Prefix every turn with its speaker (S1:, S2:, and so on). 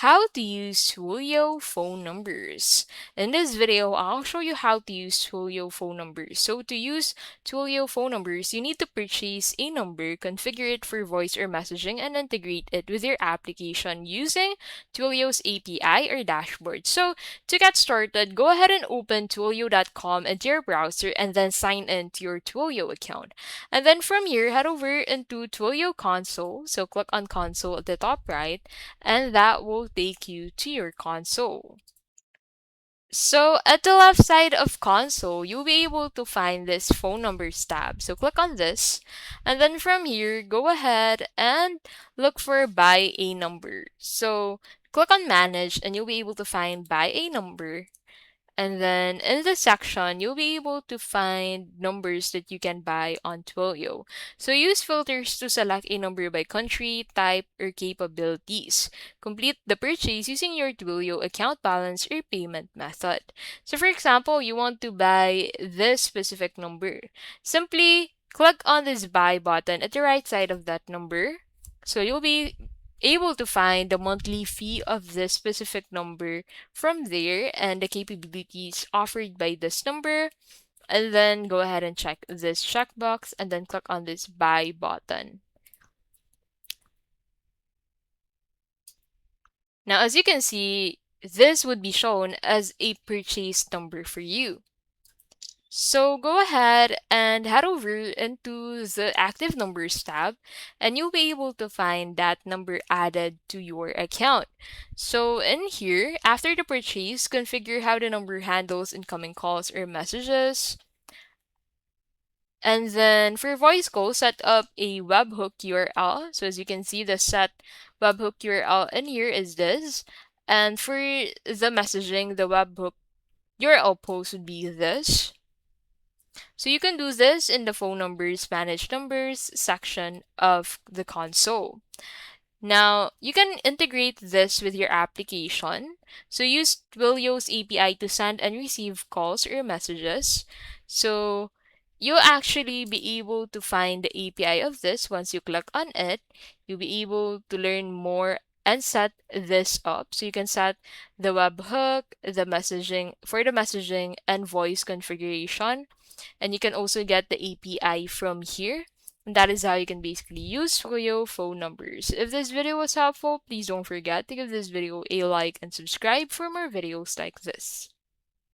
S1: How to use Twilio phone numbers. In this video, I'll show you how to use Twilio phone numbers. So to use Twilio phone numbers, you need to purchase a number, configure it for voice or messaging, and integrate it with your application using Twilio's API or dashboard. So to get started, go ahead and open twilio.com into your browser and then sign in to your Twilio account. And then from here, head over into Twilio Console. So click on Console at the top right, and that will take you to your console. So at the left side of console, you'll be able to find this phone numbers tab. So click on this, and then from here, go ahead and look for buy a number. So click on manage, and you'll be able to find buy a number. And then in this section, you'll be able to find numbers that you can buy on Twilio. So use filters to select a number by country, type, or capabilities. Complete the purchase using your Twilio account balance or payment method. So for example, you want to buy this specific number. Simply click on this buy button at the right side of that number. So you'll be able to find the monthly fee of this specific number from there and the capabilities offered by this number, and then go ahead and check this checkbox and then click on this buy button. Now, as you can see, this would be shown as a purchase number for you. So go ahead and head over into the active numbers tab, and you'll be able to find that number added to your account. So in here, after the purchase, configure how the number handles incoming calls or messages. And then for voice call, set up a webhook URL. So as you can see, the set webhook URL in here is this. And for the messaging, the webhook URL post would be this. So you can do this in the phone numbers, manage numbers section of the console. Now, you can integrate this with your application. So use Twilio's API to send and receive calls or messages. So you'll actually be able to find the API of this once you click on it. You'll be able to learn more and set this up. So you can set the webhook, the messaging for the messaging and voice configuration. And you can also get the API from here. And that is how you can basically use Twilio phone numbers. If this video was helpful, please don't forget to give this video a like and subscribe for more videos like this.